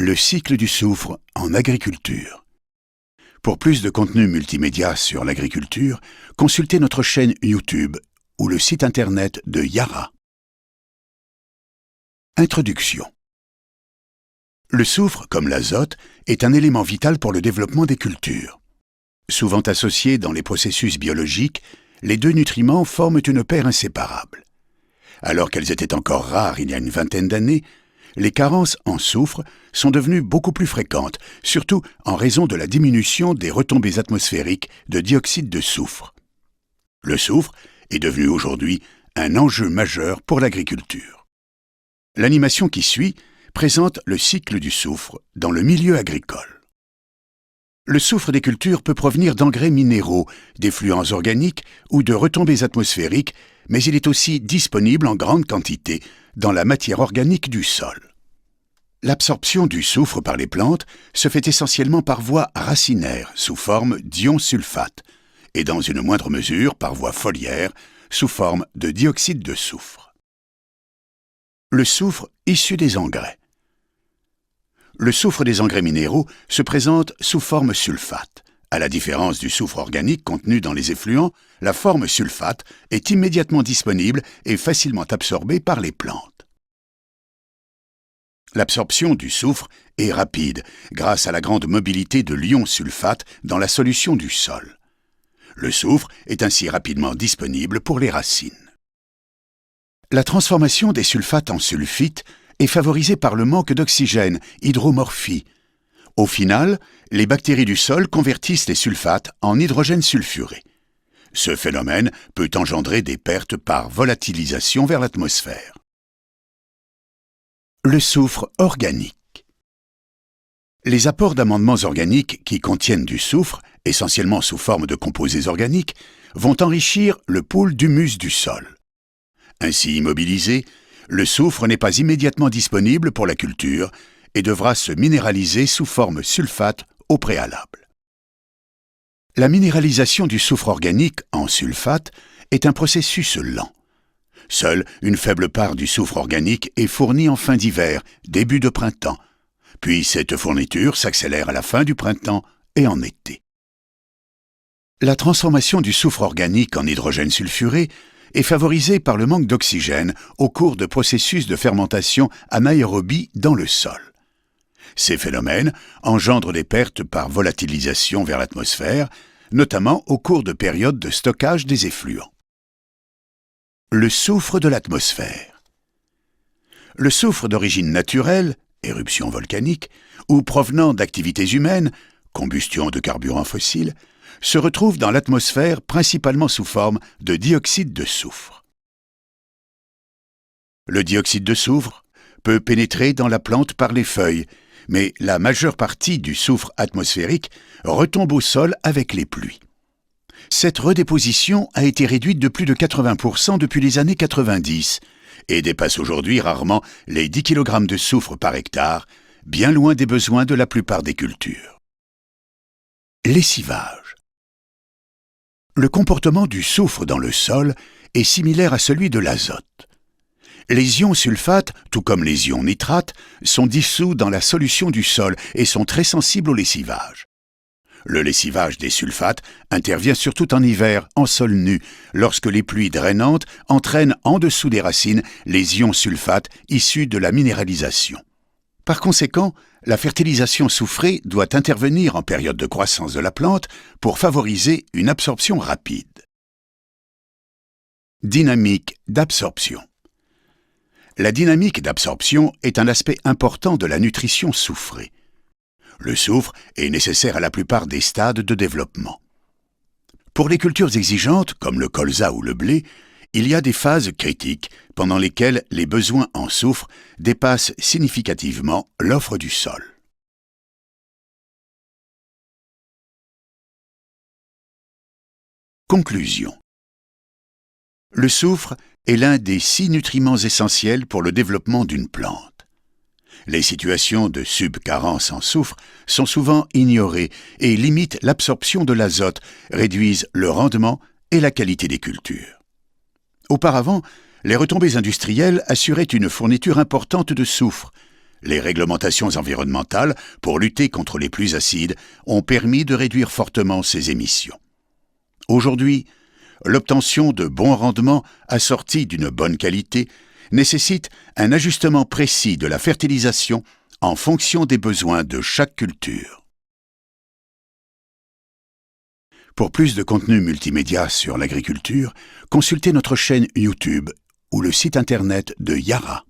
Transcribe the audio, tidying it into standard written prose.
Le cycle du soufre en agriculture. Pour plus de contenu multimédia sur l'agriculture, consultez notre chaîne YouTube ou le site internet de Yara. Introduction. Le soufre, comme l'azote, est un élément vital pour le développement des cultures. Souvent associés dans les processus biologiques, les deux nutriments forment une paire inséparable. Alors qu'elles étaient encore rares il y a une vingtaine d'années, les carences en soufre sont devenues beaucoup plus fréquentes, surtout en raison de la diminution des retombées atmosphériques de dioxyde de soufre. Le soufre est devenu aujourd'hui un enjeu majeur pour l'agriculture. L'animation qui suit présente le cycle du soufre dans le milieu agricole. Le soufre des cultures peut provenir d'engrais minéraux, d'effluents organiques ou de retombées atmosphériques, mais il est aussi disponible en grande quantité dans la matière organique du sol. L'absorption du soufre par les plantes se fait essentiellement par voie racinaire sous forme d'ion sulfate et dans une moindre mesure par voie foliaire sous forme de dioxyde de soufre. Le soufre issu des engrais. Le soufre des engrais minéraux se présente sous forme sulfate. À la différence du soufre organique contenu dans les effluents, la forme sulfate est immédiatement disponible et facilement absorbée par les plantes. L'absorption du soufre est rapide grâce à la grande mobilité de l'ion sulfate dans la solution du sol. Le soufre est ainsi rapidement disponible pour les racines. La transformation des sulfates en sulfite est favorisée par le manque d'oxygène, hydromorphie. Au final, les bactéries du sol convertissent les sulfates en hydrogène sulfuré. Ce phénomène peut engendrer des pertes par volatilisation vers l'atmosphère. Le soufre organique. Les apports d'amendements organiques qui contiennent du soufre, essentiellement sous forme de composés organiques, vont enrichir le pool d'humus du sol. Ainsi immobilisé, le soufre n'est pas immédiatement disponible pour la culture et devra se minéraliser sous forme sulfate au préalable. La minéralisation du soufre organique en sulfate est un processus lent. Seule une faible part du soufre organique est fournie en fin d'hiver, début de printemps, puis cette fourniture s'accélère à la fin du printemps et en été. La transformation du soufre organique en hydrogène sulfuré est favorisée par le manque d'oxygène au cours de processus de fermentation anaérobie dans le sol. Ces phénomènes engendrent des pertes par volatilisation vers l'atmosphère, notamment au cours de périodes de stockage des effluents. Le soufre de l'atmosphère. Le soufre d'origine naturelle, éruption volcanique, ou provenant d'activités humaines, combustion de carburants fossiles, se retrouve dans l'atmosphère principalement sous forme de dioxyde de soufre. Le dioxyde de soufre peut pénétrer dans la plante par les feuilles, mais la majeure partie du soufre atmosphérique retombe au sol avec les pluies. Cette redéposition a été réduite de plus de 80% depuis les années 90 et dépasse aujourd'hui rarement les 10 kg de soufre par hectare, bien loin des besoins de la plupart des cultures. Lessivage. Le comportement du soufre dans le sol est similaire à celui de l'azote. Les ions sulfates, tout comme les ions nitrates, sont dissous dans la solution du sol et sont très sensibles au lessivage. Le lessivage des sulfates intervient surtout en hiver, en sol nu, lorsque les pluies drainantes entraînent en dessous des racines les ions sulfates issus de la minéralisation. Par conséquent, la fertilisation soufrée doit intervenir en période de croissance de la plante pour favoriser une absorption rapide. Dynamique d'absorption. La dynamique d'absorption est un aspect important de la nutrition soufrée. Le soufre est nécessaire à la plupart des stades de développement. Pour les cultures exigeantes, comme le colza ou le blé, il y a des phases critiques pendant lesquelles les besoins en soufre dépassent significativement l'offre du sol. Conclusion. Le soufre est l'un des 6 nutriments essentiels pour le développement d'une plante. Les situations de subcarence en soufre sont souvent ignorées et limitent l'absorption de l'azote, réduisent le rendement et la qualité des cultures. Auparavant, les retombées industrielles assuraient une fourniture importante de soufre. Les réglementations environnementales, pour lutter contre les pluies acides, ont permis de réduire fortement ces émissions. Aujourd'hui, l'obtention de bons rendements assortis d'une bonne qualité nécessite un ajustement précis de la fertilisation en fonction des besoins de chaque culture. Pour plus de contenu multimédia sur l'agriculture, consultez notre chaîne YouTube ou le site internet de Yara.